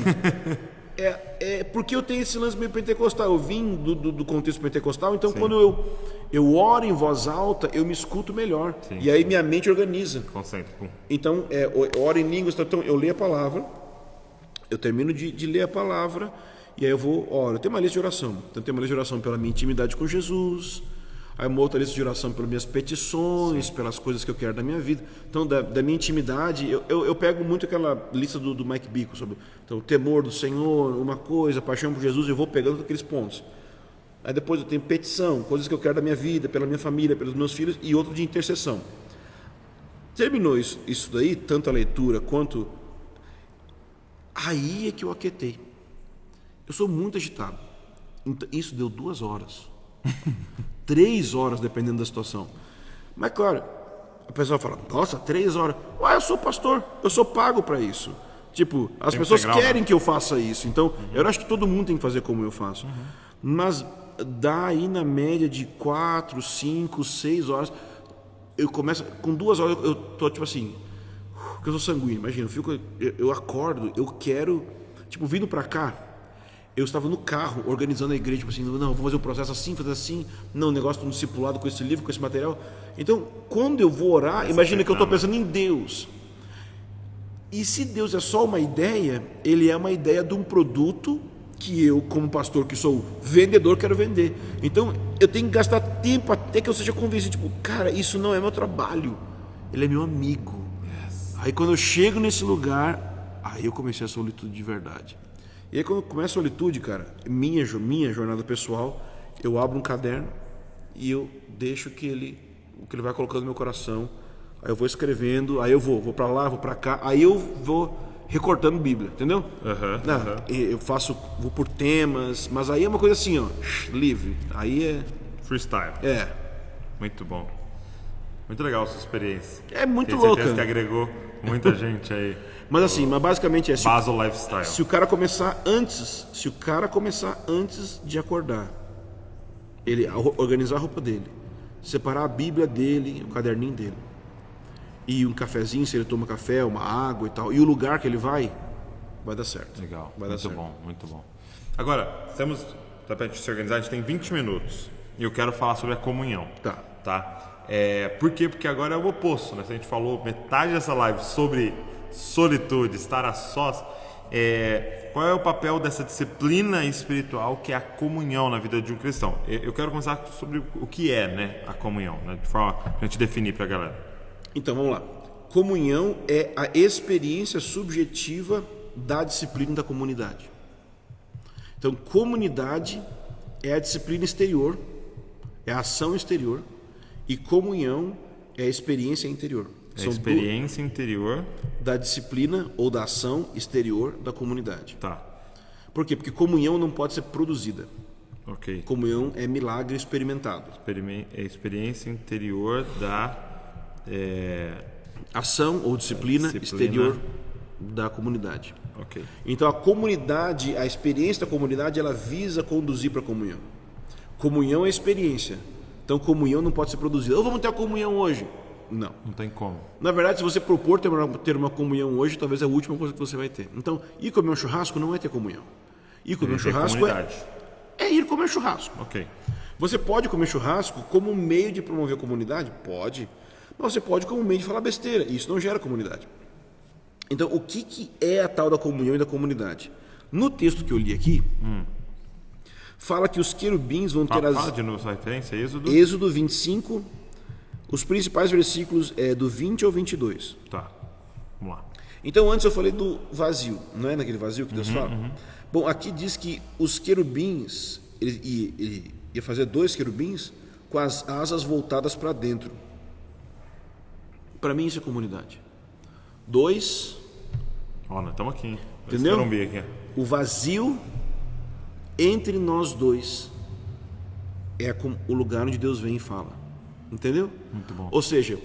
porque eu tenho esse lance meio pentecostal. Eu vim do contexto pentecostal. Então, sim, quando eu oro em voz alta, eu me escuto melhor. Sim, e aí minha mente organiza. Concentra. Então, eu oro em línguas. Então, eu leio a palavra, eu termino de ler a palavra, e aí eu vou, oro. Eu tenho uma lista de oração. Então, tem uma lista de oração pela minha intimidade com Jesus. Aí uma outra lista de oração pelas minhas petições, sim, pelas coisas que eu quero da minha vida. Então, da minha intimidade, eu pego muito aquela lista do Mike Bickle sobre o temor do Senhor, uma coisa, paixão por Jesus, eu vou pegando aqueles pontos. Aí depois eu tenho petição, coisas que eu quero da minha vida, pela minha família, pelos meus filhos, e outro de intercessão. Terminou isso daí, tanto a leitura quanto... Aí é que eu aquietei. Eu sou muito agitado. Isso deu 2 horas. 3 horas, dependendo da situação. Mas claro, a pessoa fala, nossa, 3 horas. Ué, eu sou pastor, eu sou pago para isso. Tipo, as pessoas querem que eu faça isso. Então, eu acho que todo mundo tem que fazer como eu faço. Mas dá aí na média de 4, 5, 6 horas. Eu começo, com 2 horas, eu tô tipo assim, porque eu sou sanguíneo, imagina, eu acordo, eu quero, tipo, vindo para cá, eu estava no carro organizando a igreja, tipo assim, não, vou fazer um processo assim, fazer assim, não, negócio do discipulado com esse livro, com esse material. Então, quando eu vou orar, imagina que eu estou pensando em Deus. E se Deus é só uma ideia, Ele é uma ideia de um produto que eu, como pastor que sou vendedor, quero vender. Então, eu tenho que gastar tempo até que eu seja convencido. Tipo, cara, isso não é meu trabalho. Ele é meu amigo. Aí quando eu chego nesse lugar, aí eu comecei a solitude de verdade. E aí quando começa a solitude, cara, minha jornada pessoal, eu abro um caderno e eu deixo o que ele vai colocando no meu coração. Aí eu vou escrevendo, aí eu vou pra lá, vou pra cá, aí eu vou recortando Bíblia, entendeu? Eu vou por temas, mas aí é uma coisa assim, ó, livre. Aí é freestyle. É. Muito bom. Muito legal a sua experiência. É muito Tenho louca. certeza que agregou muita gente aí. Mas assim, mas basicamente é Basel Lifestyle. Se o cara começar antes de acordar, ele organizar a roupa dele, separar a Bíblia dele, o caderninho dele, e um cafezinho, se ele toma café, uma água e tal, e o lugar que ele vai dar certo. Legal, vai dar muito certo. bom, muito bom. Agora, temos, pra gente se organizar, a gente tem 20 minutos e eu quero falar sobre a comunhão. Tá? Por quê? Porque agora é o oposto, né? Se a gente falou metade dessa live sobre solitude, estar a sós, qual é o papel dessa disciplina espiritual que é a comunhão na vida de um cristão? Eu quero começar sobre o que é, né, a comunhão, né, de forma pra gente definir pra galera. Então vamos lá. Comunhão é a experiência subjetiva da disciplina da comunidade. Então, comunidade é a disciplina exterior, é a ação exterior, e comunhão é a experiência interior. É a experiência interior da disciplina ou da ação exterior da comunidade. Tá. Por quê? Porque comunhão não pode ser produzida. Ok. Comunhão é milagre experimentado. É a experiência interior da ação ou disciplina exterior da comunidade. Ok. Então a comunidade, a experiência da comunidade, ela visa conduzir para a comunhão. Comunhão é experiência. Então comunhão não pode ser produzida. Vamos ter a comunhão hoje. Não. Não tem como. Na verdade, se você propor ter uma comunhão hoje, talvez é a última coisa que você vai ter. Então, ir comer um churrasco não é ter comunhão. Ir comer um churrasco é ir comer churrasco. Ok. Você pode comer churrasco como um meio de promover a comunidade? Pode. Mas você pode como um meio de falar besteira. E isso não gera comunidade. Então, o que é a tal da comunhão e da comunidade? No texto que eu li aqui, fala que os querubins vão ter Fala de novo essa referência, Êxodo? Êxodo 25, os principais versículos do 20 ao 22. Tá, vamos lá. Então, antes eu falei do vazio, não é naquele vazio que Deus fala? Bom, aqui diz que os querubins, ele ia fazer 2 querubins com as asas voltadas para dentro. Para mim isso é comunidade. 2. Olha, estamos aqui, hein? Entendeu? Aqui. O vazio entre nós dois é o lugar onde Deus vem e fala. Entendeu? Muito bom. Ou seja,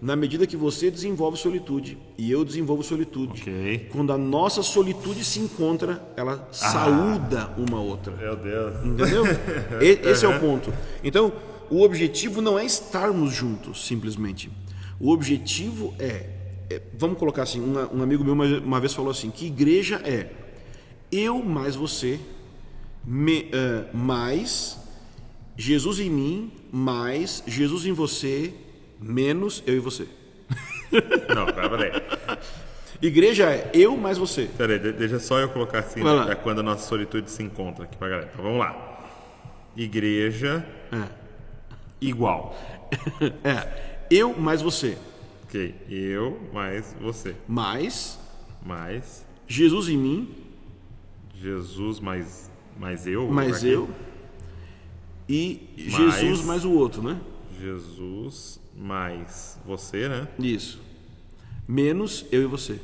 na medida que você desenvolve solitude e eu desenvolvo solitude, quando a nossa solitude se encontra, ela saúda uma outra. Meu Deus. Entendeu? Esse é o ponto. Então, o objetivo não é estarmos juntos, simplesmente. O objetivo vamos colocar assim, um amigo meu uma vez falou assim, que igreja é eu mais você, mais Jesus em mim, mais Jesus em você, menos eu e você. Não, peraí. Igreja é eu mais você. Peraí, deixa só eu colocar assim, né, quando a nossa solitude se encontra aqui pra galera. Então vamos lá. Igreja igual. Eu mais você. Ok, eu mais você. Mais Jesus em mim. Jesus mais eu. Mais eu. E Jesus mais o outro, né? Jesus mais você, né? Isso. Menos eu e você.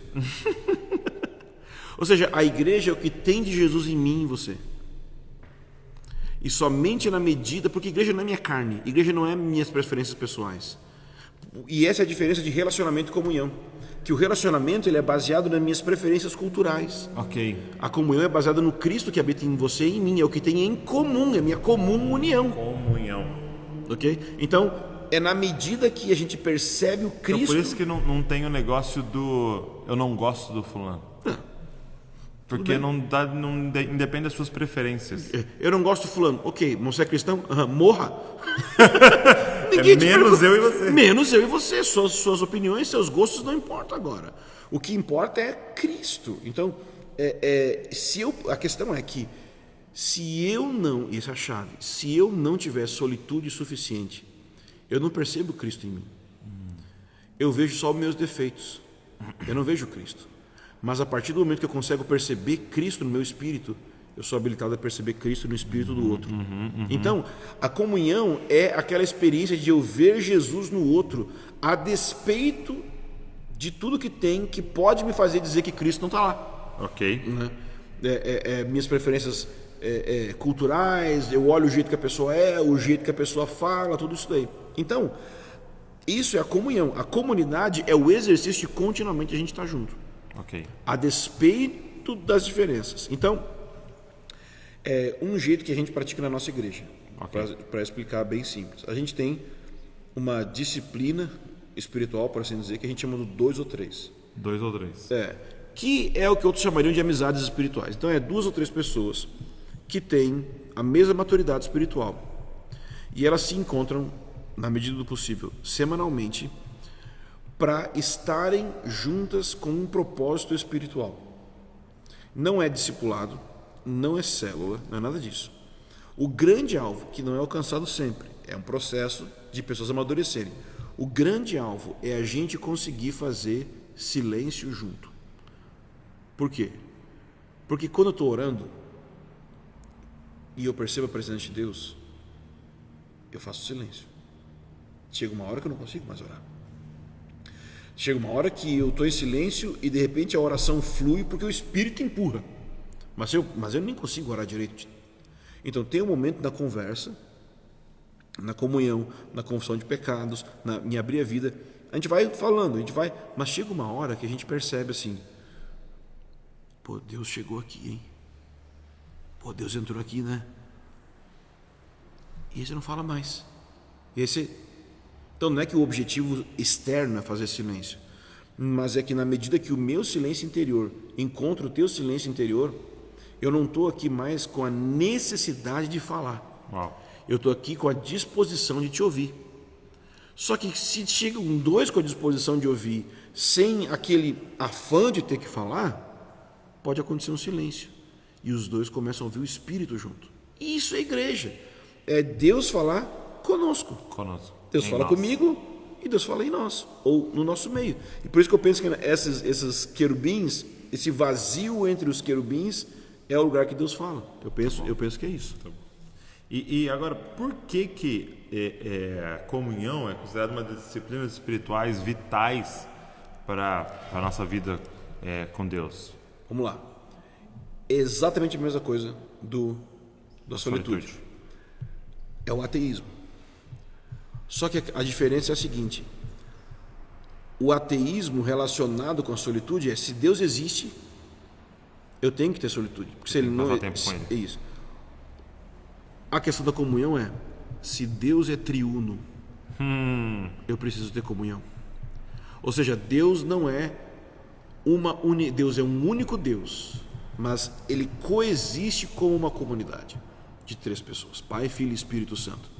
Ou seja, a igreja é o que tem de Jesus em mim e em você. E somente na medida... Porque igreja não é minha carne. Igreja não é minhas preferências pessoais. E essa é a diferença de relacionamento e comunhão. Que o relacionamento ele é baseado nas minhas preferências culturais. Ok. A comunhão é baseada no Cristo que habita em você e em mim. É o que tem em comum, é a minha comunhão. Comunhão. Ok? Então, é na medida que a gente percebe o Cristo... Então, por isso que não tem o negócio do... Eu não gosto do fulano. Porque não independe das suas preferências. Eu não gosto do fulano. Ok, você é cristão? Morra. Menos eu e você. Menos eu e você. Suas opiniões, seus gostos não importam agora. O que importa é Cristo. Então, a questão é que Se eu não, isso é a chave, se eu não tiver solitude suficiente, eu não percebo Cristo em mim. Eu vejo só os meus defeitos, eu não vejo Cristo. Mas a partir do momento que eu consigo perceber Cristo no meu espírito, eu sou habilitado a perceber Cristo no espírito do outro. Então, a comunhão é aquela experiência de eu ver Jesus no outro, a despeito de tudo que tem que pode me fazer dizer que Cristo não está lá. Ok. Né? Minhas preferências culturais, eu olho o jeito que a pessoa é, o jeito que a pessoa fala, tudo isso daí. Então, isso é a comunhão. A comunidade é o exercício de continuamente a gente estar junto. Ok. A despeito das diferenças. Então, é um jeito que a gente pratica na nossa igreja. Ok. Para explicar bem simples. A gente tem uma disciplina espiritual, por assim dizer, que a gente chama de 2 ou 3. 2 ou 3. Que é o que outros chamariam de amizades espirituais. Então, 2 ou 3 pessoas que têm a mesma maturidade espiritual. E elas se encontram, na medida do possível, semanalmente, para estarem juntas com um propósito espiritual. Não é discipulado, não é célula, não é nada disso. O grande alvo, que não é alcançado sempre, é um processo de pessoas amadurecerem. O grande alvo é a gente conseguir fazer silêncio junto. Por quê? Porque quando eu estou orando e eu percebo a presença de Deus, eu faço silêncio. Chega uma hora que eu não consigo mais orar. Chega uma hora que eu estou em silêncio e de repente a oração flui porque o Espírito empurra. Mas eu nem consigo orar direito. Então tem um momento na conversa, na comunhão, na confissão de pecados, em abrir a vida. A gente vai falando, mas chega uma hora que a gente percebe assim, pô, Deus chegou aqui, hein? Pô, Deus entrou aqui, né? E aí você não fala mais. Então não é que o objetivo externo é fazer silêncio, mas é que na medida que o meu silêncio interior encontra o teu silêncio interior, eu não estou aqui mais com a necessidade de falar. Uau. Eu estou aqui com a disposição de te ouvir. Só que se chegam 2 com a disposição de ouvir, sem aquele afã de ter que falar, pode acontecer um silêncio. E os 2 começam a ouvir o Espírito junto. E isso é igreja. É Deus falar conosco. Deus fala comigo e Deus fala em nós, ou no nosso meio. E por isso que eu penso que esses querubins, esse vazio entre os querubins, é o lugar que Deus fala. Eu penso que é isso. E agora, por que a comunhão é considerada uma das disciplinas espirituais vitais para a nossa vida com Deus? Vamos lá. É exatamente a mesma coisa da solitude. É o ateísmo. Só que a diferença é a seguinte: o ateísmo relacionado com a solitude é: se Deus existe, eu tenho que ter solitude, porque se ele não passar tempo com ele. É isso. A questão da comunhão é: se Deus é triuno, eu preciso ter comunhão. Ou seja, Deus não é Deus é um único Deus, mas ele coexiste como uma comunidade de 3 pessoas: Pai, Filho e Espírito Santo.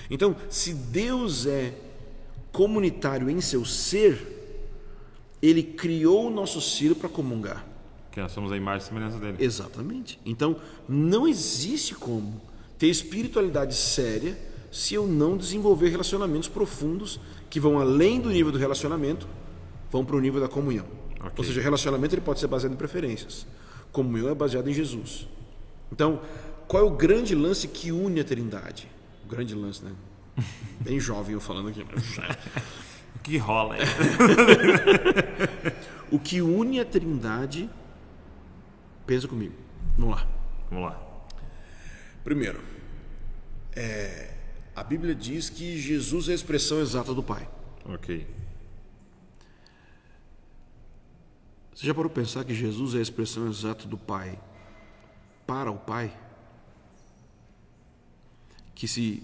Então, se Deus é comunitário em seu ser, ele criou o nosso ser para comungar. Que nós somos a imagem e semelhança dele. Exatamente. Então, não existe como ter espiritualidade séria se eu não desenvolver relacionamentos profundos que vão além do nível do relacionamento, vão para o nível da comunhão. Okay. Ou seja, relacionamento ele pode ser baseado em preferências. Comunhão é baseado em Jesus. Então, qual é o grande lance que une a Trindade? O grande lance, né? Bem jovem eu falando aqui. O que rola aí? O que une a Trindade, pensa comigo. Vamos lá. Primeiro, a Bíblia diz que Jesus é a expressão exata do Pai. Ok. Você já parou para pensar que Jesus é a expressão exata do Pai para o Pai? Que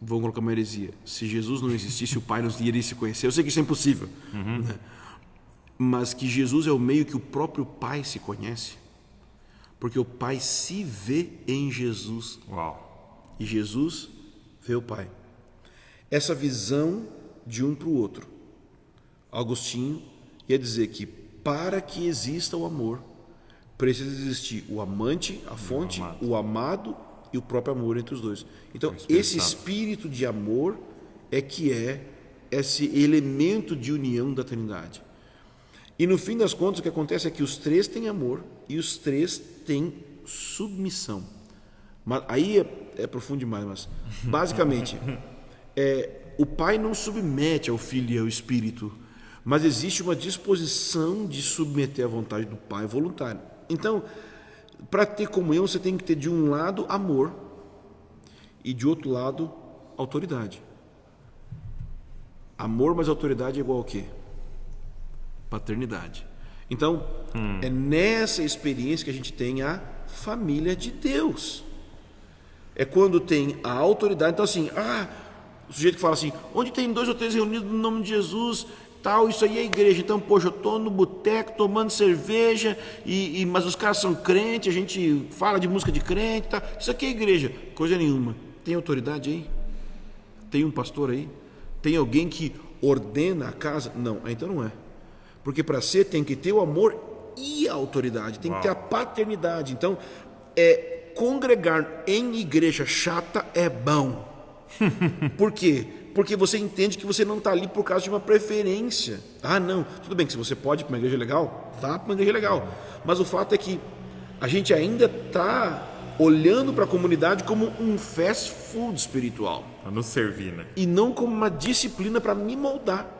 vamos colocar uma heresia, se Jesus não existisse, o Pai não iria se conhecer. Eu sei que isso é impossível, né? Mas que Jesus é o meio que o próprio Pai se conhece, porque o Pai se vê em Jesus. Uau. E Jesus vê o Pai. Essa visão de um para o outro, Agostinho ia dizer que para que exista o amor, precisa existir o amante, a fonte, o amado e o próprio amor entre os dois. Então, esse espírito de amor é que é esse elemento de união da Trindade. E no fim das contas, o que acontece é que os três têm amor e os três têm submissão. Mas aí é profundo demais, mas basicamente o Pai não submete ao Filho e ao Espírito, mas existe uma disposição de submeter à vontade do Pai voluntário. Então, para ter comunhão, você tem que ter de um lado amor e de outro lado autoridade. Amor mais autoridade é igual ao quê? Paternidade. Então, é nessa experiência que a gente tem a família de Deus. É quando tem a autoridade. Então, assim, o sujeito que fala assim, onde tem 2 ou 3 reunidos no nome de Jesus, tal, isso aí é igreja. Então, poxa, eu estou no boteco tomando cerveja, mas os caras são crentes, a gente fala de música de crente, tá? Isso aqui é igreja. Coisa nenhuma. Tem autoridade aí? Tem um pastor aí? Tem alguém que ordena a casa? Não, então não é. Porque para ser tem que ter o amor e a autoridade, tem que ter a paternidade. Então, congregar em igreja chata é bom. Por quê? Porque você entende que você não está ali por causa de uma preferência. Não, tudo bem que se você pode ir para uma igreja legal, vá para uma igreja legal. Mas o fato é que a gente ainda está olhando para a comunidade como um fast food espiritual. Para nos servir, né? E não como uma disciplina para me moldar.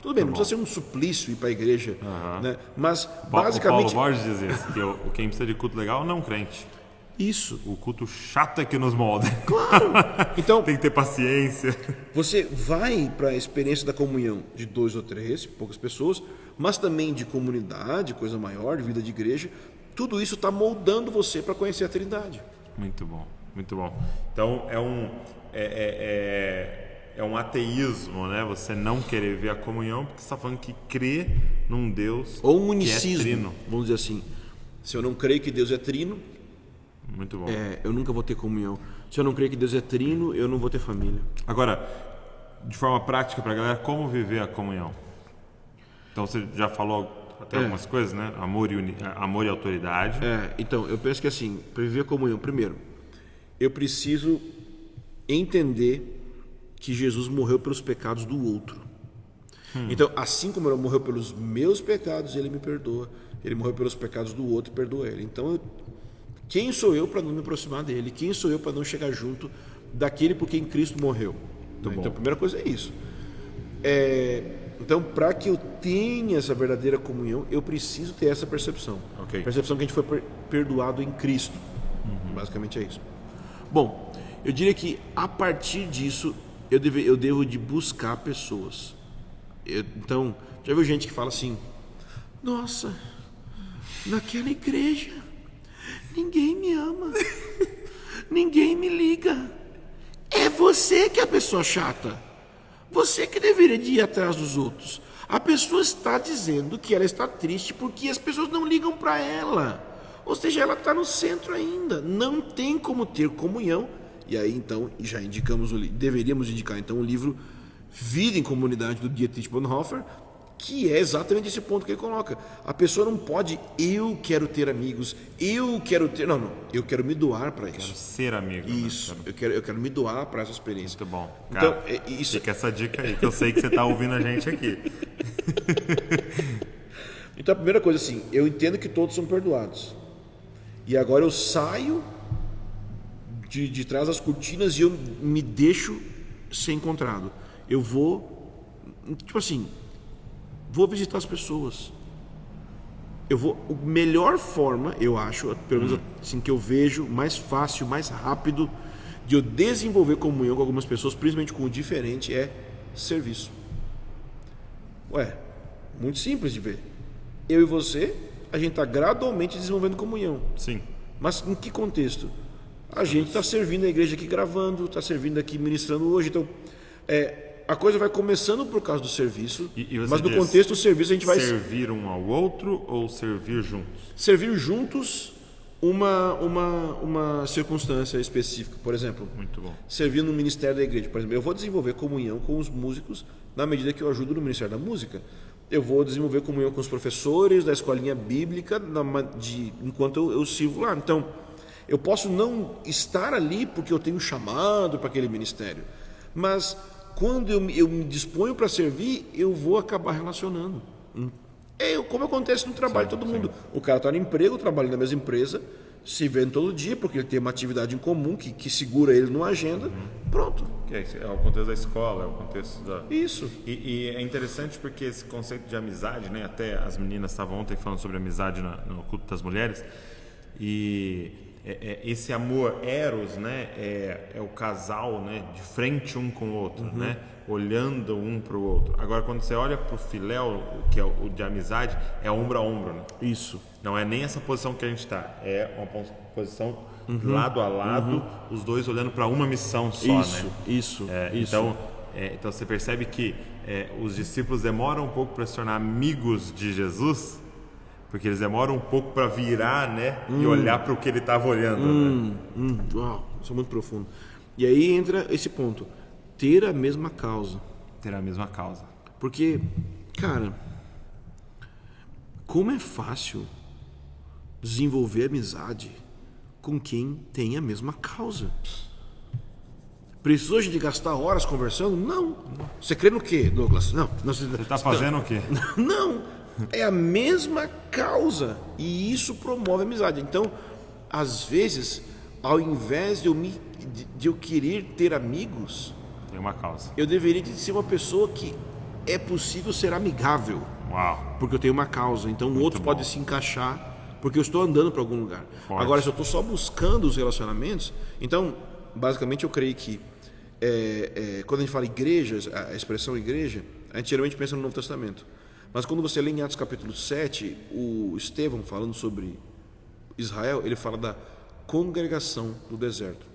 Tudo bem, não precisa ser um suplício ir para a igreja, né? Mas basicamente... O Paulo Borges diz isso, que quem precisa de culto legal não é um crente. Isso. O culto chato é que nos molda. Claro. Então, tem que ter paciência. Você vai para a experiência da comunhão de 2 ou 3, poucas pessoas, mas também de comunidade, coisa maior, de vida de igreja. Tudo isso está moldando você para conhecer a Trindade. Muito bom, muito bom. Então, é um ateísmo, né? Você não querer ver a comunhão, porque você está falando que crê num Deus ou um unicismo, que é trino. Vamos dizer assim. Se eu não creio que Deus é trino, muito bom. Eu nunca vou ter comunhão. Se eu não creio que Deus é trino, eu não vou ter família. Agora, de forma prática para a galera, como viver a comunhão? Então, você já falou até algumas coisas, né? Amor e autoridade. Então, eu penso que assim, para viver a comunhão, primeiro, eu preciso entender que Jesus morreu pelos pecados do outro. Então, assim como ele morreu pelos meus pecados, ele me perdoa. Ele morreu pelos pecados do outro e perdoa ele. Então, quem sou eu para não me aproximar dele? Quem sou eu para não chegar junto daquele por quem Cristo morreu? Então, a primeira coisa é isso. Então, para que eu tenha essa verdadeira comunhão, eu preciso ter essa percepção. Percepção que a gente foi perdoado em Cristo. Basicamente é isso. Bom, eu diria que a partir disso, eu devo de buscar pessoas. Então, já viu gente que fala assim, nossa, naquela igreja ninguém me ama, ninguém me liga. É você que é a pessoa chata. Você que deveria de ir atrás dos outros. A pessoa está dizendo que ela está triste porque as pessoas não ligam para ela. Ou seja, ela está no centro ainda. Não tem como ter comunhão. E aí, então, já indicamos deveríamos indicar então o livro Vida em Comunidade, do Dietrich Bonhoeffer, que é exatamente esse ponto que ele coloca. A pessoa não pode, eu quero ter amigos, eu quero ter... Não, eu quero me doar para isso. Quero ser amigo. Isso, né? eu quero me doar para essa experiência. Muito bom. Cara, então, fica essa dica aí, que eu sei que você está ouvindo a gente aqui. Então, a primeira coisa assim, eu entendo que todos são perdoados. E agora eu saio de trás das cortinas e eu me deixo ser encontrado. Eu vou, tipo assim... Vou visitar as pessoas. A melhor forma, eu acho, pelo menos assim que eu vejo, mais fácil, mais rápido de eu desenvolver comunhão com algumas pessoas, principalmente com o diferente, é serviço. Muito simples de ver. Eu e você, a gente está gradualmente desenvolvendo comunhão. Sim. Mas em que contexto? A gente está servindo a igreja aqui gravando, está servindo aqui ministrando hoje, então... a coisa vai começando por causa do serviço, mas no contexto do serviço a gente vai... Servir um ao outro ou servir juntos? Servir juntos uma circunstância específica, por exemplo. Muito bom. Servir no ministério da igreja, por exemplo. Eu vou desenvolver comunhão com os músicos na medida que eu ajudo no ministério da música. eu vou desenvolver comunhão com os professores da escolinha bíblica enquanto eu sirvo lá. Então, eu posso não estar ali porque eu tenho chamado para aquele ministério, mas quando eu me disponho para servir, eu vou acabar relacionando. Como acontece no trabalho de todo mundo. O cara está no emprego, trabalha na mesma empresa, se vê todo dia, porque ele tem uma atividade em comum que segura ele numa agenda. Pronto. É o contexto da escola, é o contexto da... Isso. E é interessante porque esse conceito de amizade, né? Até as meninas estavam ontem falando sobre amizade no culto das mulheres. E esse amor eros, né? É o casal, né? De frente um com o outro, né? Olhando um para o outro. Agora, quando você olha para o filéu, que é o de amizade, é ombro a ombro, né? Isso. Não é nem essa posição que a gente está, é uma posição lado a lado, os dois olhando para uma missão só, né? Isso. Então você percebe que os discípulos demoram um pouco para se tornar amigos de Jesus, porque eles demoram um pouco para virar, né? E olhar para o que ele estava olhando. Né? Uau, isso é muito profundo. E aí entra esse ponto, ter a mesma causa. Ter a mesma causa. Porque, cara, como é fácil desenvolver amizade com quem tem a mesma causa. Precisou a gente gastar horas conversando? Não. Você crê no quê, Douglas? Não. Você está fazendo o quê? Não. É a mesma causa. E isso promove a amizade. Então, às vezes, ao invés de eu querer ter amigos, tem uma causa. Eu deveria ser uma pessoa que é possível ser amigável. Uau. Porque eu tenho uma causa. Então o outro pode se encaixar porque eu estou andando para algum lugar. Forte. Agora, se eu estou só buscando os relacionamentos, então, basicamente, eu creio que quando a gente fala igrejas, a expressão igreja, a gente geralmente pensa no Novo Testamento. Mas quando você lê em Atos capítulo 7, o Estevão, falando sobre Israel, ele fala da congregação do deserto,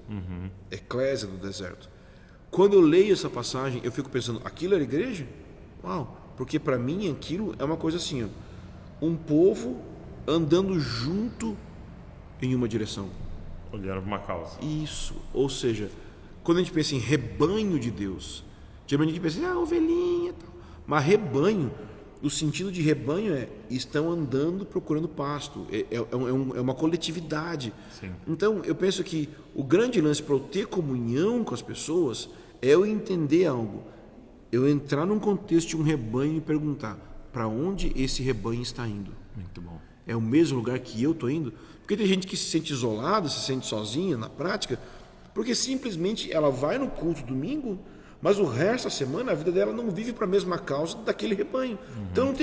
eclésia do deserto. Quando eu leio essa passagem, eu fico pensando, aquilo era igreja? Uau, porque para mim aquilo é uma coisa assim, ó, um povo andando junto em uma direção. Olhando para uma causa. Isso, ou seja, quando a gente pensa em rebanho de Deus, geralmente a gente pensa em ovelhinha e tal, mas rebanho, o sentido de rebanho estão andando procurando pasto, é uma coletividade. Sim. Então eu penso que o grande lance para eu ter comunhão com as pessoas é eu entender algo, eu entrar num contexto de um rebanho e perguntar para onde esse rebanho está indo. Muito bom. É o mesmo lugar que eu estou indo? Porque tem gente que se sente isolada, se sente sozinha na prática, porque simplesmente ela vai no culto domingo, mas o resto da semana a vida dela não vive para a mesma causa daquele rebanho. Então não tem